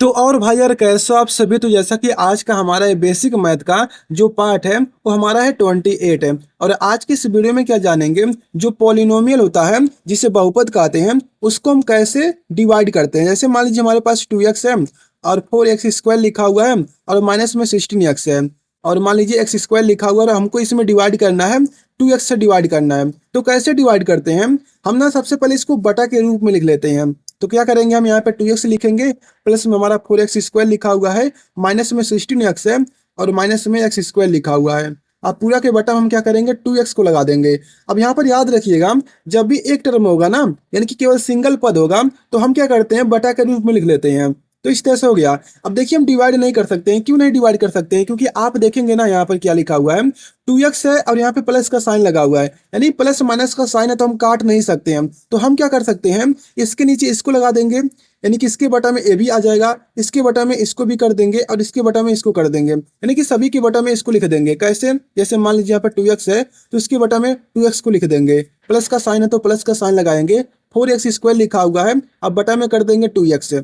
तो और भाई यार कैसे हो आप सभी। तो जैसा कि आज का हमारा ये बेसिक मैथ का जो पार्ट है वो हमारा है 28 है। और आज की इस वीडियो में क्या जानेंगे, जो पॉलिनोमियल होता है जिसे बहुपद कहते हैं उसको हम कैसे डिवाइड करते हैं। जैसे मान लीजिए हमारे पास 2x है और 4x² लिखा हुआ है और माइनस में 16x है, और मान लीजिए x² लिखा हुआ है और हमको इसमें डिवाइड करना है 2x से डिवाइड करना है। तो कैसे डिवाइड करते हैं हम ना, सबसे पहले इसको बटा के रूप में लिख लेते हैं। तो क्या करेंगे, हम यहाँ पे 2x लिखेंगे, प्लस में हमारा 4x² लिखा हुआ है, माइनस में 16x है और माइनस में x² लिखा हुआ है। अब पूरा के बटा हम क्या करेंगे, 2x को लगा देंगे। अब यहाँ पर याद रखिएगा, जब भी एक टर्म होगा ना, यानी कि केवल सिंगल पद होगा, तो हम क्या करते हैं, बटा के रूप में लिख लेते हैं। तो इस तरह से हो गया। अब देखिए हम डिवाइड नहीं कर सकते हैं। क्यों नहीं डिवाइड कर सकते हैं, क्योंकि आप देखेंगे ना यहाँ पर क्या लिखा हुआ है, 2x है और यहाँ पे प्लस का साइन लगा हुआ है, यानी प्लस माइनस का साइन है, तो हम काट नहीं सकते हैं। तो हम क्या कर सकते हैं, इसके नीचे इसको लगा देंगे, यानी कि इसके बटा में ए भी आ जाएगा, इसके बटा में इसको भी कर देंगे और इसके बटा में इसको कर देंगे, यानी कि सभी के बटा में इसको लिख देंगे। कैसे, जैसे मान लीजिए यहाँ पर 2x है तो इसके बटा में 2x को लिख देंगे, प्लस का साइन है तो प्लस का साइन लगाएंगे, 4x² लिखा हुआ है, अब बटा में कर देंगे 2x,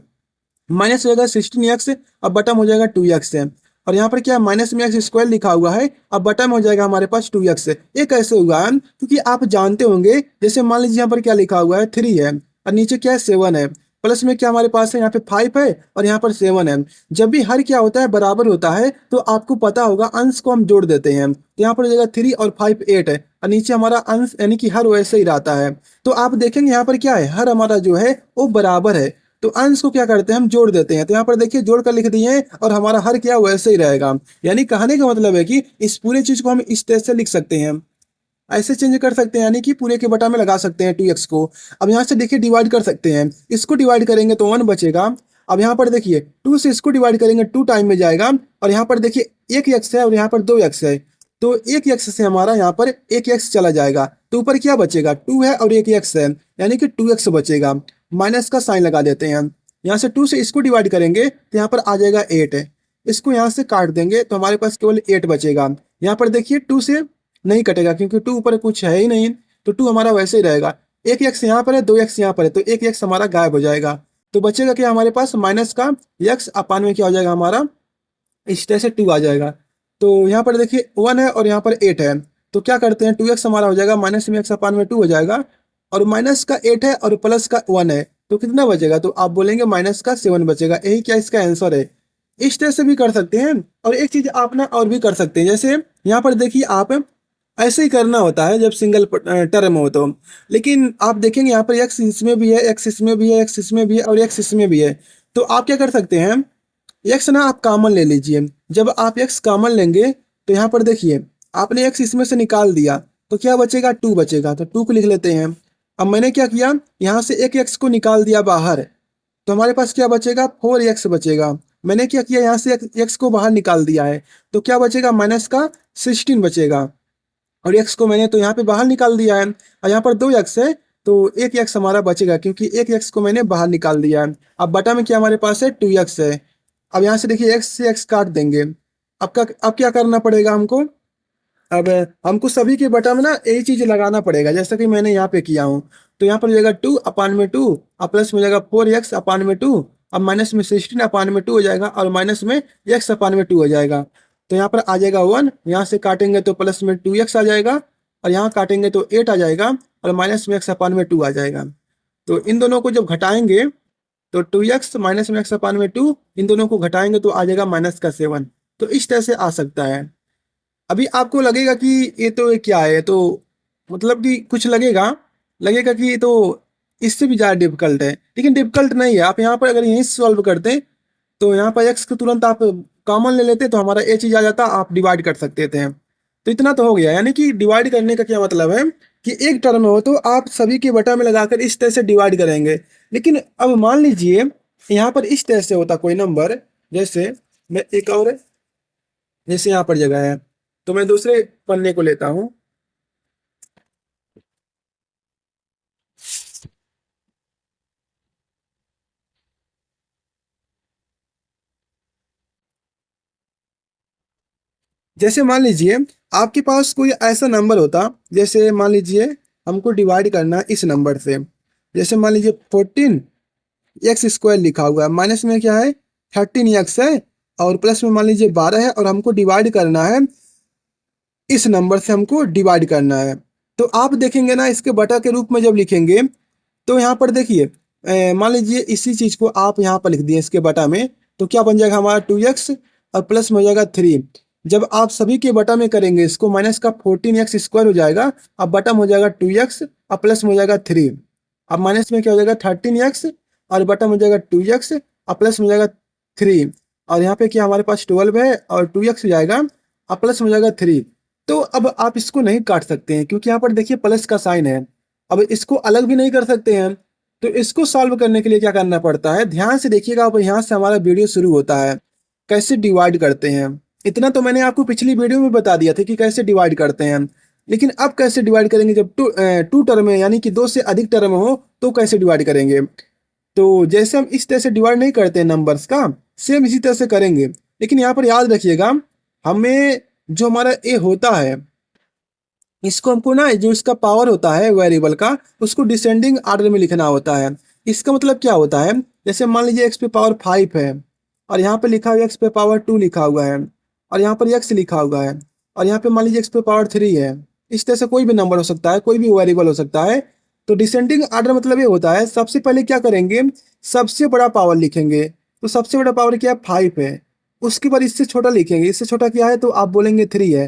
माइनस हो जाएगा 16x, अब बटम हो जाएगा 2x है, और यहाँ पर क्या है, माइनस में x² लिखा हुआ है, अब बटम हो जाएगा हमारे पास 2x है। ये कैसे हुआ है, क्योंकि आप जानते होंगे, जैसे मान लीजिए यहाँ पर क्या लिखा हुआ है, 3 है और नीचे क्या है, 7 है, प्लस में क्या हमारे पास है, यहाँ पे 5 है और यहाँ पर 7 है। जब भी हर क्या होता है, बराबर होता है, तो आपको पता होगा अंश को हम जोड़ देते हैं। तो यहाँ पर हो जाएगा 3 और 5 8 है, और नीचे हमारा अंश यानी कि हर वैसे ही रहता है। तो आप देखेंगे यहाँ पर क्या है, हर हमारा जो है वो बराबर है, तो अंश को क्या करते हैं, हम जोड़ देते हैं। तो यहाँ पर देखिए जोड़ कर लिख दिए हैं और हमारा हर क्या वैसे ही रहेगा। यानी कहने का मतलब है कि इस पूरे चीज को हम इस तरह से लिख सकते हैं, ऐसे चेंज कर सकते हैं, यानी कि पूरे के बटा में लगा सकते हैं 2x को। अब यहाँ से देखिए डिवाइड कर सकते हैं, इसको डिवाइड करेंगे तो 1 बचेगा। अब यहाँ पर देखिए 2 से इसको डिवाइड करेंगे 2 टाइम में जाएगा, और यहाँ पर देखिए 1x है और यहाँ पर 2x है, तो 1x से हमारा यहाँ पर 1x चला जाएगा, तो ऊपर क्या बचेगा, 2 है और 1x है, यानी कि 2x बचेगा। माइनस का साइन लगा देते हैं। यहाँ से 2 से इसको डिवाइड करेंगे तो यहाँ पर आ जाएगा 8 है, इसको यहाँ से काट देंगे तो हमारे पास केवल 8 बचेगा। यहाँ पर देखिए 2 से नहीं कटेगा क्योंकि 2 ऊपर कुछ है ही नहीं, तो 2 हमारा वैसे ही रहेगा। 1x यहाँ पर है, 2x यहाँ पर है, तो 1x हमारा गायब हो जाएगा। तो बचेगा क्या हमारे पास, माइनस का x अपान में क्या हो जाएगा हमारा, इस तरह से 2 आ जाएगा। तो यहाँ पर देखिए 1 है और यहाँ पर 8 है, तो क्या करते हैं, 2x हमारा हो जाएगा, माइनस में x अपान में 2 हो जाएगा, और माइनस का 8 है और प्लस का 1 है, तो कितना बचेगा, तो आप बोलेंगे माइनस का 7 बचेगा। यही क्या इसका आंसर है। इस तरह से भी कर सकते हैं। और एक चीज आप ना और भी कर सकते हैं, जैसे यहाँ पर देखिए आप ऐसे ही करना होता है जब सिंगल टर्म हो तो, लेकिन आप देखेंगे यहाँ पर एक्स इसमें भी है, एक्स इसमें भी है, एक्स इसमें भी है और एक्स इसमें भी है। तो आप क्या कर सकते हैं, एक्स ना आप कॉमन ले लीजिए। जब आप एक्स कॉमन लेंगे तो यहाँ पर देखिए आपने एक्स इसमें से निकाल दिया, तो क्या बचेगा, 2 बचेगा, तो 2 को लिख लेते हैं। अब मैंने क्या किया, यहाँ से एक एक्स को निकाल दिया बाहर, तो हमारे पास क्या बचेगा, 4x बचेगा। मैंने क्या किया, यहाँ से एक्स को बाहर निकाल दिया है, तो क्या बचेगा, माइनस का 16 बचेगा, और x को मैंने तो यहाँ पे बाहर निकाल दिया है, और यहाँ पर 2x है, तो 1x हमारा बचेगा क्योंकि 1x को मैंने बाहर निकाल दिया है। अब बटा में क्या हमारे पास है, 2x है। अब यहाँ से देखिए x से x काट देंगे। अब क्या करना पड़ेगा हमको, अब हमको सभी के बटा में ना यही चीज लगाना पड़ेगा, जैसा कि मैंने यहाँ पे किया हूँ। तो यहाँ पर हो जाएगा 2 अपान में 2, और प्लस में हो जाएगा 4x अपान में 2, अब माइनस में 16 अपान में 2 हो जाएगा, और माइनस में x अपान में 2 हो जाएगा। तो यहाँ पर आ जाएगा 1, यहाँ से काटेंगे तो प्लस में 2x आ जाएगा, और यहाँ काटेंगे तो 8 आ जाएगा, और माइनस में x अपान में 2 आ जाएगा। तो इन दोनों को जब घटाएंगे तो 2x माइनस में x अपान में 2, इन दोनों को घटाएंगे तो आ जाएगा माइनस का 7। तो इस तरह से आ सकता है। अभी आपको लगेगा कि ये तो क्या है, तो मतलब कि कुछ लगेगा कि ये तो इससे भी ज़्यादा डिफिकल्ट है, लेकिन डिफिकल्ट नहीं है। आप यहाँ पर अगर यहीं सॉल्व करते तो यहाँ पर x को तुरंत आप कॉमन ले लेते तो हमारा ये चीज़ आ जाता, आप डिवाइड कर सकते थे। तो इतना तो हो गया। यानी कि डिवाइड करने का क्या मतलब है कि एक टर्म हो तो आप सभी के बटा में लगाकर इस तरह से डिवाइड करेंगे। लेकिन अब मान लीजिए यहाँ पर इस तरह से होता कोई नंबर, जैसे मैं एक और, जैसे यहाँ पर जगह है तो मैं दूसरे पन्ने को लेता हूँ। जैसे मान लीजिए आपके पास कोई ऐसा नंबर होता, जैसे मान लीजिए हमको डिवाइड करना है इस नंबर से, जैसे मान लीजिए 14 x² लिखा हुआ है, माइनस में क्या है 13x है और प्लस में मान लीजिए 12 है और हमको डिवाइड करना है, इस नंबर से हमको डिवाइड करना है। तो आप देखेंगे ना इसके बटा के रूप में जब लिखेंगे तो यहाँ पर देखिए मान लीजिए इसी चीज़ को आप यहाँ पर लिख दिए इसके बटा में, तो क्या बन जाएगा हमारा 2x और प्लस में हो जाएगा 3। जब आप सभी के बटा में करेंगे इसको माइनस का 14x स्क्वायर हो जाएगा, अब बटा में हो जाएगा 2x और प्लस में हो जाएगा 3। अब माइनस में क्या हो जाएगा 13x और बटा में हो जाएगा 2x और प्लस में हो जाएगा 3। और यहाँ पे क्या हमारे पास 12 है और 2x हो जाएगा और प्लस में हो जाएगा 3। तो अब आप इसको नहीं काट सकते हैं क्योंकि यहाँ पर देखिए प्लस का साइन है। अब इसको अलग भी नहीं कर सकते हैं, तो इसको सॉल्व करने के लिए क्या करना पड़ता है, ध्यान से देखिएगा। अब यहाँ से हमारा वीडियो शुरू होता है, कैसे डिवाइड करते हैं। इतना तो मैंने आपको पिछली वीडियो में बता दिया था कि कैसे डिवाइड करते हैं, लेकिन अब कैसे डिवाइड करेंगे जब टू टर्म है यानी कि 2 से अधिक टर्म हो तो कैसे डिवाइड करेंगे। तो जैसे हम इस तरह से डिवाइड नहीं करते हैं नंबर्स का, सेम इसी तरह से करेंगे। लेकिन यहाँ पर याद रखिएगा, हमें जो हमारा ए होता है इसको हमको ना जो इसका पावर होता है वेरिएबल का उसको डिसेंडिंग ऑर्डर में लिखना होता है। इसका मतलब क्या होता है, जैसे मान लीजिए एक्स पे पावर 5 है और यहाँ पे लिखा हुआ एक्स पे पावर 2 लिखा हुआ है और यहाँ पर एक्स लिखा हुआ है और यहाँ पे मान लीजिए एक्स पे पावर 3 है। इस तरह से कोई भी नंबर हो सकता है, कोई भी वेरिएबल हो सकता है। तो डिसेंडिंग ऑर्डर मतलब ये होता है, सबसे पहले क्या करेंगे, सबसे बड़ा पावर लिखेंगे। तो सबसे बड़ा पावर क्या है, 5 है। उसके बाद इससे छोटा लिखेंगे, इससे छोटा क्या है तो आप बोलेंगे 3 है।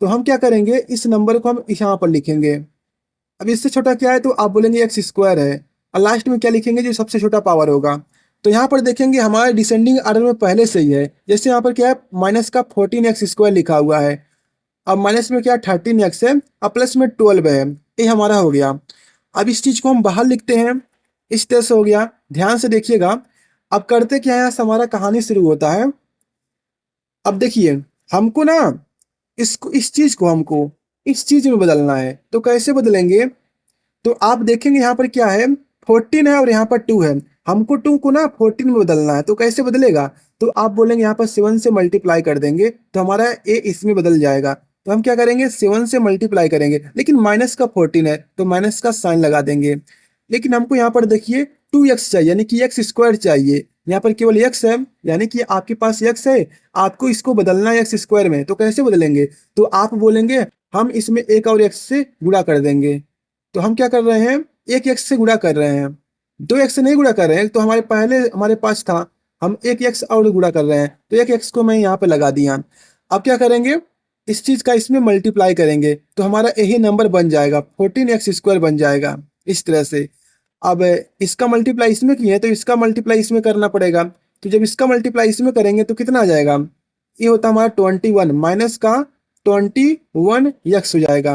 तो हम क्या करेंगे, इस नंबर को हम यहाँ पर लिखेंगे। अब इससे छोटा क्या है तो आप बोलेंगे एक्स स्क्वायर है। और लास्ट में क्या लिखेंगे, जो सबसे छोटा पावर होगा। तो यहाँ पर देखेंगे हमारे डिसेंडिंग ऑर्डर में पहले से ही है। जैसे यहाँ पर क्या है, माइनस का 14x स्क्वायर लिखा हुआ है। अब माइनस में क्या 13x है और प्लस में 12 है। ये हमारा हो गया। अब इस चीज को हम बाहर लिखते हैं, इस तरह से हो गया। ध्यान से देखिएगा, अब करते क्या है, यहाँ से हमारा कहानी शुरू होता है। अब देखिए हमको ना इसको इस चीज को हमको इस चीज में बदलना है। तो कैसे बदलेंगे, तो आप देखेंगे यहाँ पर क्या है, 14 है और यहाँ पर 2 है। हमको 2 को ना 14 में बदलना है। तो कैसे बदलेगा, तो आप बोलेंगे यहाँ पर 7 से मल्टीप्लाई कर देंगे तो हमारा ए इसमें बदल जाएगा। तो हम क्या करेंगे, 7 से मल्टीप्लाई करेंगे, लेकिन माइनस का 14 है तो माइनस का साइन लगा देंगे। लेकिन हमको यहाँ पर देखिए 2x चाहिए यानी कि एक्स स्क्वायर चाहिए। यहाँ पर केवल x है यानी कि आपके पास x है, आपको इसको बदलना है एक्स स्क्वायर में। तो कैसे बदलेंगे, तो आप बोलेंगे हम इसमें एक और x से गुणा कर देंगे। तो हम क्या कर रहे हैं, एक x से गुणा कर रहे हैं, 2x से नहीं गुणा कर रहे हैं। तो हमारे पास था, हम एक x और गुणा कर रहे हैं। तो एक x को मैं यहाँ पे लगा दिया। अब क्या करेंगे, इस चीज का इसमें मल्टीप्लाई करेंगे तो हमारा यही नंबर बन जाएगा, 14x स्क्वायर बन जाएगा इस तरह से। अब इसका मल्टीप्लाई इसमें किए हैं तो इसका मल्टीप्लाई इसमें करना पड़ेगा। तो जब इसका मल्टीप्लाई इसमें करेंगे तो कितना आ जाएगा, ये होता है हमारा 21 माइनस का 21x हो जाएगा।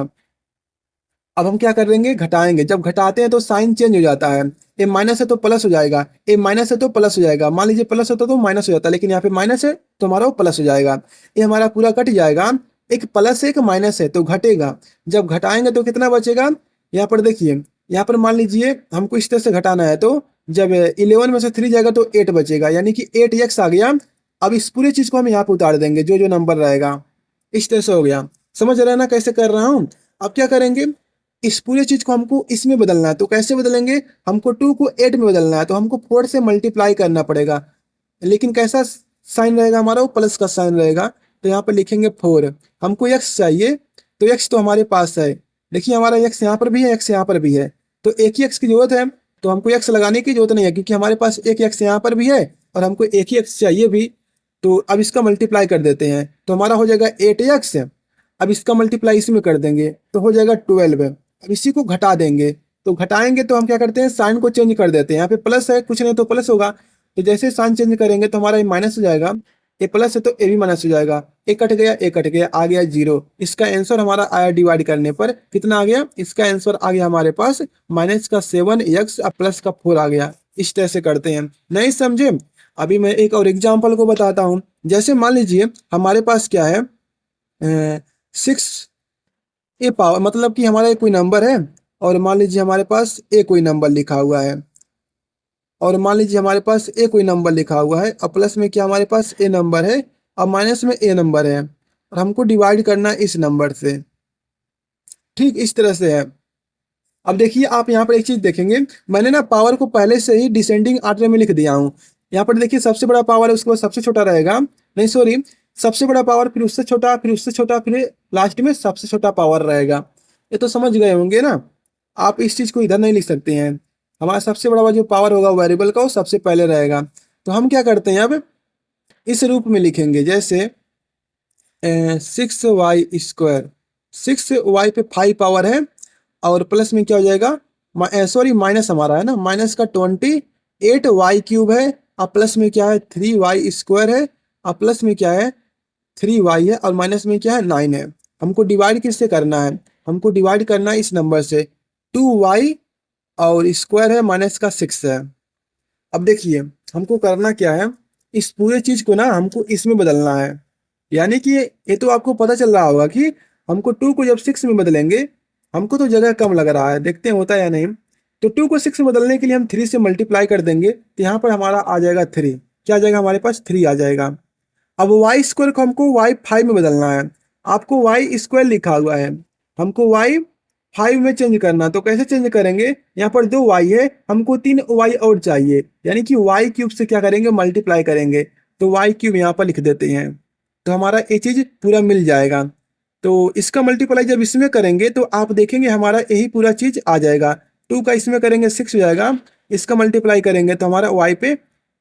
अब हम क्या करेंगे, घटाएंगे। जब घटाते हैं तो साइन चेंज हो जाता है, ए माइनस है तो प्लस हो जाएगा, ए माइनस है तो प्लस हो जाएगा। मान लीजिए प्लस होता तो माइनस हो जाता, लेकिन यहाँ पे माइनस है तो हमारा वो प्लस हो जाएगा। ये हमारा पूरा कट जाएगा, एक प्लस है एक माइनस है तो घटेगा। जब घटाएंगे तो कितना बचेगा, यहाँ पर देखिए, यहाँ पर मान लीजिए हमको इस तरह से घटाना है। तो जब 11 में से 3 जाएगा तो 8 बचेगा, यानी कि 8x आ गया। अब इस पूरे चीज को हम यहाँ पे उतार देंगे, जो जो नंबर रहेगा। इस तरह से हो गया। समझ रहे हैं ना कैसे कर रहा हूँ। अब क्या करेंगे, इस पूरे चीज को हमको इसमें बदलना है। तो कैसे बदलेंगे, हमको 2 को 8 में बदलना है तो हमको 4 से मल्टीप्लाई करना पड़ेगा। लेकिन कैसा साइन रहेगा हमारा, वो प्लस का साइन रहेगा। तो यहाँ पे लिखेंगे 4। हमको x चाहिए तो x तो हमारे पास है। देखिए हमारा x यहाँ पर भी है, x यहाँ पर भी है। तो एक ही x की जरूरत है, तो हमको x लगाने की जरूरत नहीं है क्योंकि हमारे पास एक x यहाँ पर भी है और हमको एक ही x चाहिए भी। तो अब इसका मल्टीप्लाई कर देते हैं तो हमारा हो जाएगा 8x। अब इसका मल्टीप्लाई इसी में कर देंगे तो हो जाएगा 12। अब इसी को घटा देंगे, तो घटाएंगे तो हम क्या करते हैं, साइन को चेंज कर देते हैं। यहाँ पे प्लस है, कुछ नहीं तो प्लस होगा। तो जैसे साइन चेंज करेंगे तो हमारा ये माइनस हो जाएगा, ये प्लस है तो ये भी माइनस हो जाएगा। एक कट गया, एक कट गया, आ गया 0। इसका आंसर हमारा आया डिवाइड करने पर कितना आ गया, इसका आंसर आ गया हमारे पास माइनस का 7x और प्लस का 4 आ गया। इस तरह से करते हैं, नहीं समझे। अभी मैं एक और एग्जाम्पल को बताता हूँ। जैसे मान लीजिए हमारे पास क्या है, 6 ए पावर, मतलब कि हमारा कोई नंबर है और मान लीजिए हमारे पास ए कोई नंबर लिखा हुआ है, और मान लीजिए हमारे पास ए कोई नंबर लिखा हुआ है और प्लस में क्या हमारे पास ए नंबर है और माइनस में ए नंबर है, और हमको डिवाइड करना है इस नंबर से। ठीक इस तरह से है। अब देखिए आप यहाँ पर एक चीज देखेंगे, मैंने ना पावर को पहले से ही डिसेंडिंग ऑर्डर में लिख दिया हूँ। यहाँ पर देखिए सबसे बड़ा पावर है, उसके बाद सबसे छोटा रहेगा, नहीं सॉरी, सबसे बड़ा पावर फिर उससे छोटा, फिर उससे छोटा, फिर लास्ट में सबसे छोटा पावर रहेगा। ये तो समझ गए होंगे ना। आप इस चीज को इधर नहीं लिख सकते हैं। हमारा सबसे बड़ा जो पावर होगा वेरिएबल का वो सबसे पहले रहेगा। तो हम क्या करते हैं अब इस रूप में लिखेंगे, जैसे 6y², 6y पे 5 पावर है और प्लस में क्या हो जाएगा, सॉरी माइनस हमारा है ना, माइनस का 28y³ है और प्लस में क्या है 3y² है और प्लस में क्या है 3y है और माइनस में क्या है 9 है। हमको डिवाइड किससे करना है, हमको डिवाइड करना है इस नंबर से, 2y और स्क्वायर है माइनस का 6 है। अब देखिए हमको करना क्या है, इस पूरे चीज को ना हमको इसमें बदलना है। यानी कि ये तो आपको पता चल रहा होगा कि हमको 2 को जब 6 में बदलेंगे, हमको तो जगह कम लग रहा है, देखते हैं होता है या नहीं। तो 2 को 6 में बदलने के लिए हम 3 से मल्टीप्लाई कर देंगे, तो यहाँ पर हमारा आ जाएगा 3। क्या आ जाएगा हमारे पास 3 आ जाएगा। अब y² को हमको y5 में बदलना है। आपको y² लिखा हुआ है, हमको y5 में चेंज करना। तो कैसे चेंज करेंगे, यहाँ पर 2y है, हमको 3y और चाहिए, यानी कि y³ से क्या करेंगे मल्टीप्लाई करेंगे। तो y³ यहाँ पर लिख देते हैं, तो हमारा ये चीज पूरा मिल जाएगा। तो इसका मल्टीप्लाई जब इसमें करेंगे तो आप देखेंगे हमारा यही पूरा चीज आ जाएगा। 2 का इसमें करेंगे 6 हो जाएगा, इसका मल्टीप्लाई करेंगे तो हमारा y पे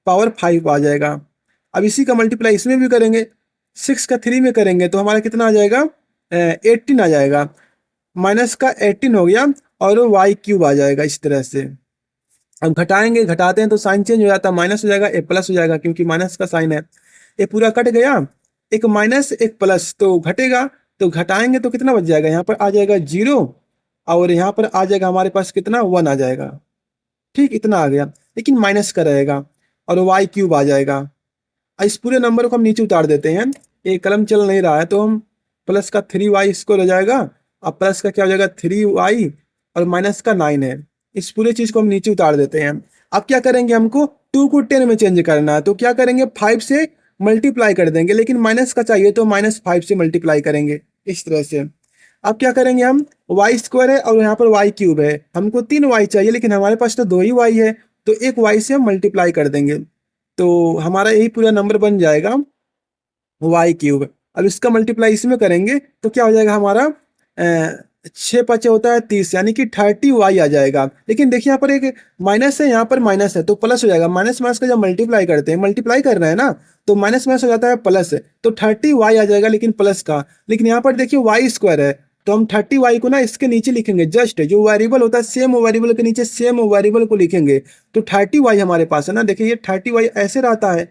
पावर 5 आ जाएगा। अब इसी का मल्टीप्लाई इसमें भी करेंगे, 6 का 3 में करेंगे तो हमारा कितना आ जाएगा 18 आ जाएगा, माइनस का 18 हो गया और y³ आ जाएगा इस तरह से। अब घटाएंगे, घटाते हैं तो साइन चेंज हो जाता है, माइनस हो जाएगा ए प्लस हो जाएगा, क्योंकि माइनस का साइन है। ये पूरा कट गया, एक माइनस एक प्लस तो घटेगा, तो घटाएंगे तो कितना बच जाएगा, यहाँ पर आ जाएगा 0 और यहाँ पर आ जाएगा हमारे पास कितना 1 आ जाएगा। ठीक इतना आ गया, लेकिन माइनस का रहेगा और y³ आ जाएगा। इस पूरे नंबर को हम नीचे उतार देते हैं, ये कलम चल नहीं रहा है, तो हम प्लस का 3y² हो जाएगा और प्लस का क्या हो जाएगा 3y और माइनस का 9 है। इस पूरे चीज को हम नीचे उतार देते हैं। अब क्या करेंगे, हमको 2 को 10 में चेंज करना है, तो क्या करेंगे 5 से मल्टीप्लाई कर देंगे, लेकिन माइनस का चाहिए तो -5 से मल्टीप्लाई करेंगे इस तरह से। अब क्या करेंगे हम, y² है और यहाँ पर y³ है, हमको 3y चाहिए लेकिन हमारे पास तो 2 ही y है, तो एक y से हम मल्टीप्लाई कर देंगे, तो हमारा यही पूरा नंबर बन जाएगा y³। अब इसका मल्टीप्लाई इसमें करेंगे तो क्या हो जाएगा हमारा 6 5 होता है 30, यानी कि 30y आ जाएगा। लेकिन देखिए यहाँ पर एक माइनस है, यहाँ पर माइनस है तो प्लस हो जाएगा। माइनस माइनस का जब मल्टीप्लाई करते हैं, मल्टीप्लाई कर रहे हैं ना, तो माइनस माइनस हो जाता है प्लस, तो 30y आ जाएगा लेकिन प्लस का। लेकिन यहाँ पर देखिए y² है, तो हम 30y को ना इसके नीचे लिखेंगे, जस्ट जो वेरिएबल होता है सेम वेरिएबल के नीचे सेम वेरिएबल को लिखेंगे। तो 30y हमारे पास है ना, देखिए ये 30y ऐसे रहता है,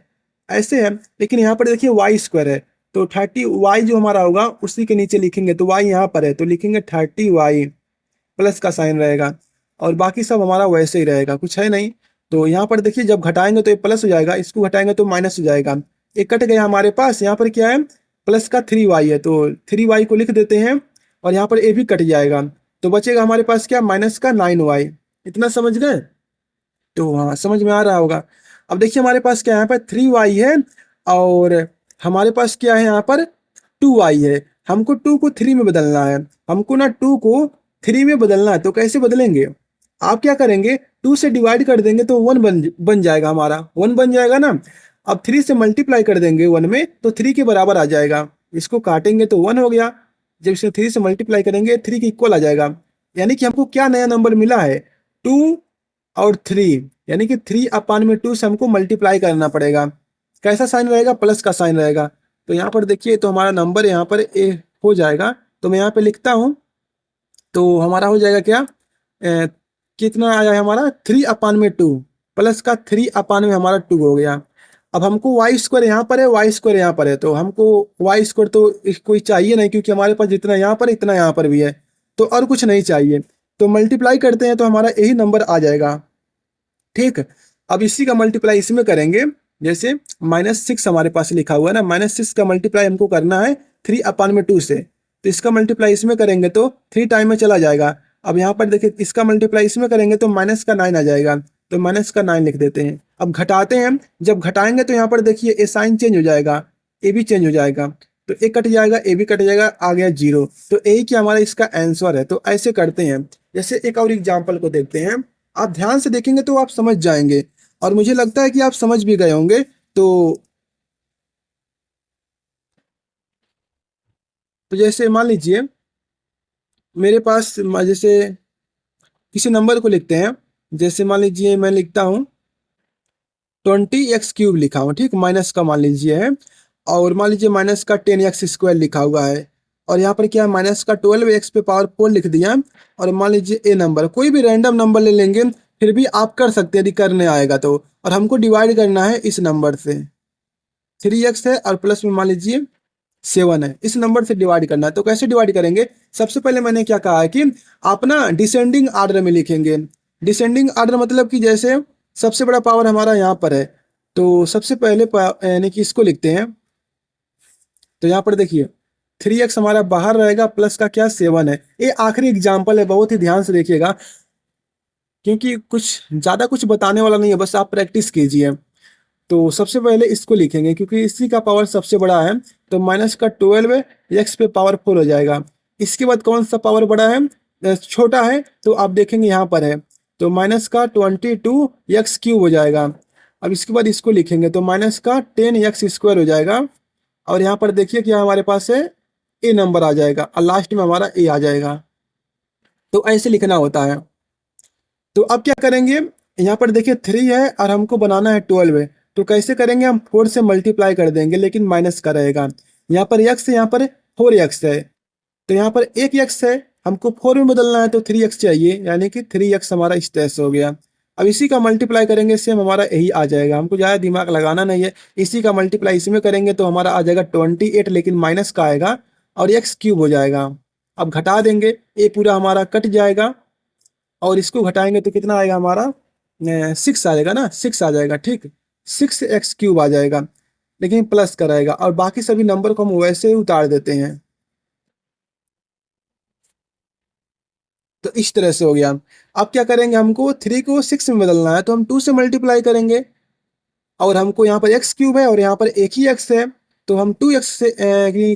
ऐसे है, लेकिन यहाँ पर देखिए y² है, तो 30y जो हमारा होगा उसी के नीचे लिखेंगे, तो y यहाँ पर है तो लिखेंगे 30y, प्लस का साइन रहेगा और बाकी सब हमारा वैसे ही रहेगा, कुछ है नहीं। तो यहाँ पर देखिए जब घटाएंगे तो ये प्लस हो जाएगा, इसको घटाएंगे तो माइनस हो जाएगा, एक कट गया हमारे पास। यहाँ पर क्या है, प्लस का 3y है, तो 3y को लिख देते हैं और यहाँ पर ए भी कट जाएगा, तो बचेगा हमारे पास क्या माइनस का 9y। इतना समझ गए, तो हाँ समझ में आ रहा होगा। अब देखिए हमारे पास क्या है, यहाँ पर 3y है और हमारे पास क्या है यहाँ पर 2y है। हमको 2 को 3 में बदलना है, हमको ना 2 को 3 में बदलना है, तो कैसे बदलेंगे, आप क्या करेंगे 2 से डिवाइड कर देंगे तो 1 बन जाएगा, हमारा 1 बन जाएगा ना। अब 3 से मल्टीप्लाई कर देंगे 1 में तो 3 के बराबर आ जाएगा, इसको काटेंगे तो 1 हो गया, जब इसे 3 से मल्टीप्लाई करेंगे 3 के इक्वल आ जाएगा। यानी कि हमको क्या नया नंबर मिला है 2 और 3, यानी कि 3/2 से हमको मल्टीप्लाई करना पड़ेगा। कैसा साइन रहेगा, प्लस का साइन रहेगा। तो यहाँ पर देखिए तो हमारा नंबर यहाँ पर ए हो जाएगा, तो मैं यहाँ पे लिखता हूँ, तो हमारा हो जाएगा क्या कितना आया है हमारा 3/2, प्लस का 3/में हमारा 2 हो गया। अब हमको y² यहाँ पर है, y² यहाँ पर है, तो हमको y² तो कोई चाहिए नहीं, क्योंकि हमारे पास जितना यहाँ पर इतना यहाँ पर भी है, तो और कुछ नहीं चाहिए। तो मल्टीप्लाई करते हैं तो हमारा यही नंबर आ जाएगा। ठीक, अब इसी का मल्टीप्लाई इसमें करेंगे, जैसे -6 हमारे पास लिखा हुआ है ना, -6 का मल्टीप्लाई हमको करना है 3/2 से, तो इसका मल्टीप्लाई इसमें करेंगे तो 3 टाइम में चला जाएगा। अब यहाँ पर देखिए इसका मल्टीप्लाई इसमें करेंगे तो माइनस का 9 आ जाएगा, तो माइनस का 9 लिख देते हैं। अब घटाते हैं, जब घटाएंगे तो यहाँ पर देखिए ए साइन चेंज हो जाएगा, ए भी चेंज हो जाएगा, तो ए कट जाएगा, ए भी कट जाएगा, आ गया 0। तो यही कि हमारा इसका आंसर है। तो ऐसे करते हैं। जैसे एक और एग्जाम्पल को देखते हैं, आप ध्यान से देखेंगे तो आप समझ जाएंगे। और मुझे लगता है कि आप समझ भी गए होंगे। तो जैसे मान लीजिए मेरे पास जैसे किसी नंबर को लिखते हैं, जैसे मान लीजिए मैं लिखता हूँ 20x³ लिखा हूँ, ठीक, माइनस का मान लीजिए है, और मान लीजिए माइनस का 10x² लिखा हुआ है, और यहाँ पर क्या है माइनस का 12x पे पावर 4 लिख दिया। और मान लीजिए ए नंबर, कोई भी रैंडम नंबर ले लेंगे, फिर भी आप कर सकते हैं यदि करने आएगा तो। और हमको डिवाइड करना है इस नंबर से, 3x है और प्लस में मान लीजिए 7 है, इस नंबर से डिवाइड करना है। तो कैसे डिवाइड करेंगे, सबसे पहले मैंने क्या कहा है कि आप ना डिसेंडिंग आर्डर में लिखेंगे। डिसेंडिंग आर्डर मतलब कि जैसे सबसे बड़ा पावर हमारा यहाँ पर है, तो सबसे पहले यानी कि इसको लिखते हैं। तो यहाँ पर देखिए 3x हमारा बाहर रहेगा, प्लस का क्या 7 है। ये आखिरी एग्जाम्पल है, बहुत ही ध्यान से देखिएगा, क्योंकि कुछ ज़्यादा कुछ बताने वाला नहीं है, बस आप प्रैक्टिस कीजिए। तो सबसे पहले इसको लिखेंगे क्योंकि इसी का पावर सबसे बड़ा है, तो माइनस का 12 एक्स पे पावर 4 हो जाएगा। इसके बाद कौन सा पावर बड़ा है, छोटा है, तो आप देखेंगे यहाँ पर है, तो माइनस का 22x³ हो जाएगा। अब इसके बाद इसको लिखेंगे तो माइनस का 10x² हो जाएगा। और यहाँ पर देखिए क्या हमारे पास है, ए नंबर आ जाएगा और लास्ट में हमारा ए आ जाएगा। तो ऐसे लिखना होता है। तो अब क्या करेंगे, यहाँ पर देखिए 3 है और हमको बनाना है 12 है, तो कैसे करेंगे, हम 4 से मल्टीप्लाई कर देंगे, लेकिन माइनस का रहेगा। यहाँ पर x है, यहाँ पर 4x है, तो यहाँ पर एक x है, हमको 4 में बदलना है तो 3x चाहिए, यानी कि 3x हमारा इस तरह से हो गया। अब इसी का मल्टीप्लाई करेंगे, सेम हमारा यही आ जाएगा, हमको ज़्यादा दिमाग लगाना नहीं है। इसी का मल्टीप्लाई इसमें करेंगे तो हमारा आ जाएगा 28, लेकिन माइनस का आएगा और x³ हो जाएगा। अब घटा देंगे, ये पूरा हमारा कट जाएगा और इसको घटाएंगे तो कितना आएगा हमारा, 6 आ जाएगा ना, 6 आ जाएगा, ठीक, 6x³ आ जाएगा, लेकिन प्लस का रहेगा। और बाकी सभी नंबर को हम वैसे ही उतार देते हैं। तो इस तरह से हो गया। अब क्या करेंगे, हमको 3 को 6 में बदलना है, तो हम 2 से मल्टीप्लाई करेंगे। और हमको यहाँ पर x³ है और यहाँ पर एक ही x है, तो हम 2x से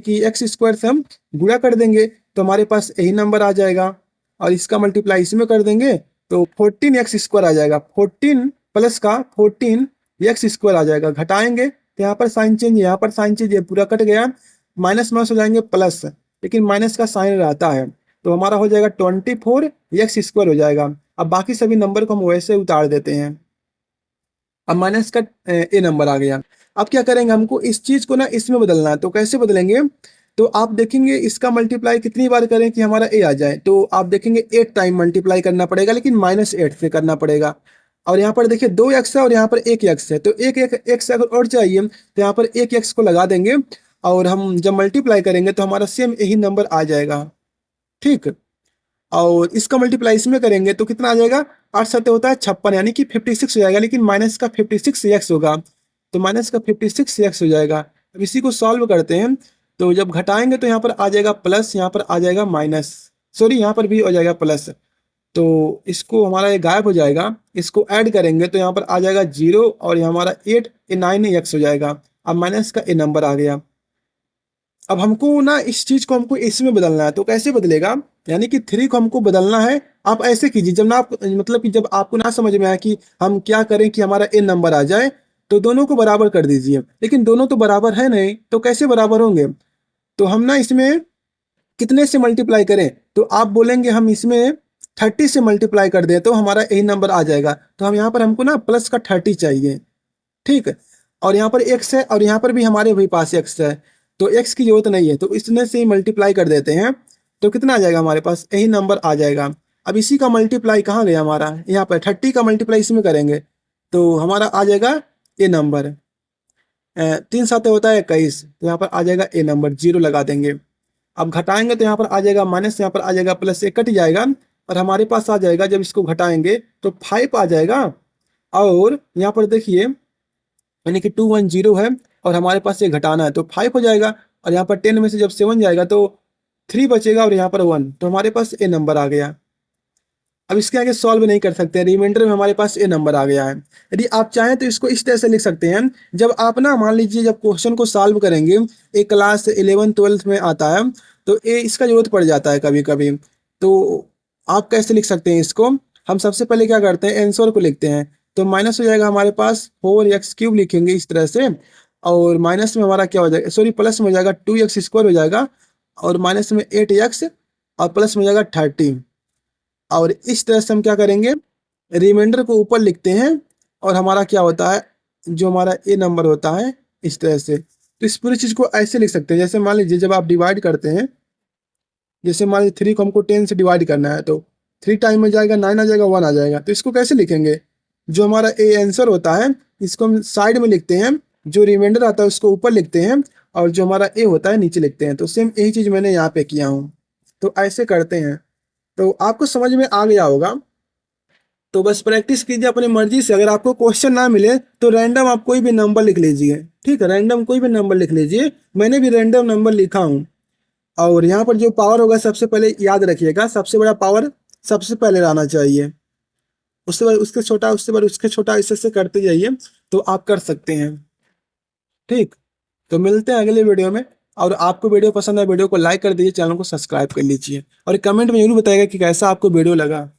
की x² से हम गुणा कर देंगे, तो हमारे पास यही नंबर आ जाएगा। और इसका मल्टीप्लाई इसमें कर देंगे तो 14x² आ जाएगा, 14 प्लस का 14x² आ जाएगा। घटाएंगे तो यहाँ पर साइन चेंज, यहाँ पर साइन चेंज, ये पूरा कट गया, माइनस माइनस हो जाएंगे प्लस, लेकिन माइनस का साइन रहता है, तो हमारा हो जाएगा 24x² हो जाएगा। अब बाकी सभी नंबर को हम वैसे उतार देते हैं। अब माइनस का ए नंबर आ गया। अब क्या करेंगे, हमको इस चीज को ना इसमें बदलना है, तो कैसे बदलेंगे, तो आप देखेंगे इसका मल्टीप्लाई कितनी बार करें कि हमारा ए आ जाए, तो आप देखेंगे 8 टाइम मल्टीप्लाई करना पड़ेगा, लेकिन -8 से करना पड़ेगा। और यहाँ पर देखिए 2x है और यहाँ पर 1x है, तो एक एक x अगर और चाहिए तो यहाँ पर 1x को लगा देंगे, और हम जब मल्टीप्लाई करेंगे तो हमारा सेम यही नंबर आ जाएगा, ठीक। और इसका मल्टीप्लाई इसमें करेंगे तो कितना आ जाएगा, 8 7 होता है 56, यानी कि 56 हो जाएगा, लेकिन माइनस का 56x होगा, तो माइनस का 56x हो जाएगा। अब इसी को सॉल्व करते हैं, तो जब घटाएंगे तो यहाँ पर आ जाएगा प्लस, यहाँ पर आ जाएगा माइनस, सॉरी यहाँ पर भी हो जाएगा प्लस, तो इसको हमारा ये गायब हो जाएगा। इसको ऐड करेंगे तो यहाँ पर आ जाएगा 0 और यहाँ हमारा 8 9x हो जाएगा। अब माइनस का ए नंबर आ गया। अब हमको ना इस चीज को हमको इसमें बदलना है, तो कैसे बदलेगा, यानी कि 3 को हमको बदलना है। आप ऐसे कीजिए, जब ना आप मतलब कि जब आपको ना समझ में आए कि हम क्या करें कि हमारा ए नंबर आ जाए, तो दोनों को बराबर कर दीजिए। लेकिन दोनों तो बराबर है नहीं, तो कैसे बराबर होंगे, तो हम ना इसमें कितने से मल्टीप्लाई करें, तो आप बोलेंगे हम इसमें 30 से मल्टीप्लाई कर दें तो हमारा यही नंबर आ जाएगा। तो हम यहाँ पर हमको ना प्लस का 30 चाहिए, ठीक है। और यहाँ पर एक्स है और यहाँ पर भी हमारे वही पास एक्स है, तो एक्स की जरूरत नहीं है, तो इसमें से ही मल्टीप्लाई कर देते हैं, तो कितना आ जाएगा हमारे पास, यही नंबर आ जाएगा। अब इसी का मल्टीप्लाई कहाँ गया हमारा, यहाँ पर 30 का मल्टीप्लाई इसमें करेंगे तो हमारा आ जाएगा ए नंबर, 3 7 होता है 21, तो यहाँ पर आ जाएगा ए नंबर, 0 लगा देंगे। अब घटाएंगे तो यहाँ पर आ जाएगा माइनस, यहाँ पर आ जाएगा प्लस, ये कट जाएगा और हमारे पास आ जाएगा, जब इसको घटाएंगे तो 5 आ जाएगा। और यहाँ पर देखिए यानी कि 210 है और हमारे पास ये घटाना है तो 5 हो जाएगा, और यहाँ पर 10 में से जब 7 जाएगा तो 3 बचेगा और यहाँ पर 1, तो हमारे पास ए नंबर आ गया। अब इसके आगे सॉल्व नहीं कर सकते, रिमाइंडर में हमारे पास ए नंबर आ गया है। यदि आप चाहें तो इसको इस तरह से लिख सकते हैं, जब आप ना मान लीजिए जब क्वेश्चन को सॉल्व करेंगे, एक क्लास 11 12 में आता है, तो ये इसका जरूरत पड़ जाता है कभी कभी। तो आप कैसे लिख सकते हैं इसको, हम सबसे पहले क्या करते हैं, आंसर को लिखते हैं, तो माइनस हो जाएगा हमारे पास 4x³ लिखेंगे इस तरह से, और माइनस में हमारा क्या हो जाएगा, सॉरी प्लस में हो जाएगा 2x² हो जाएगा, और माइनस में 8x, और प्लस में हो जाएगा 30। और इस तरह से हम क्या करेंगे, रिमाइंडर को ऊपर लिखते हैं, और हमारा क्या होता है, जो हमारा ए नंबर होता है इस तरह से। तो इस पूरी चीज़ को ऐसे लिख सकते हैं, जैसे मान लीजिए जब आप डिवाइड करते हैं, जैसे मान लीजिए 3 को हमको 10 से डिवाइड करना है, तो 3 टाइम में जाएगा 9 आ जाएगा, 1 आ जाएगा। तो इसको कैसे लिखेंगे, जो हमारा ए आंसर होता है इसको हम साइड में लिखते हैं, जो रिमाइंडर आता है उसको ऊपर लिखते हैं, और जो हमारा ए होता है नीचे लिखते हैं। तो सेम यही चीज़ मैंने यहाँ पे किया हूँ। तो ऐसे करते हैं, तो आपको समझ में आ गया होगा। तो बस प्रैक्टिस कीजिए अपनी मर्जी से। अगर आपको क्वेश्चन ना मिले तो रैंडम आप कोई भी नंबर लिख लीजिए, ठीक है, रैंडम कोई भी नंबर लिख लीजिए। मैंने भी रैंडम नंबर लिखा हूँ। और यहाँ पर जो पावर होगा सबसे पहले याद रखिएगा, सबसे बड़ा पावर सबसे पहले लाना चाहिए, उसके बाद उसके छोटा, उसके बाद उसके छोटा, इससे करते जाइए तो आप कर सकते हैं। ठीक, तो मिलते हैं अगले वीडियो में। और आपको वीडियो पसंद है, वीडियो को लाइक कर दीजिए, चैनल को सब्सक्राइब कर लीजिए, और कमेंट में जरूर बताइएगा कि कैसा आपको वीडियो लगा।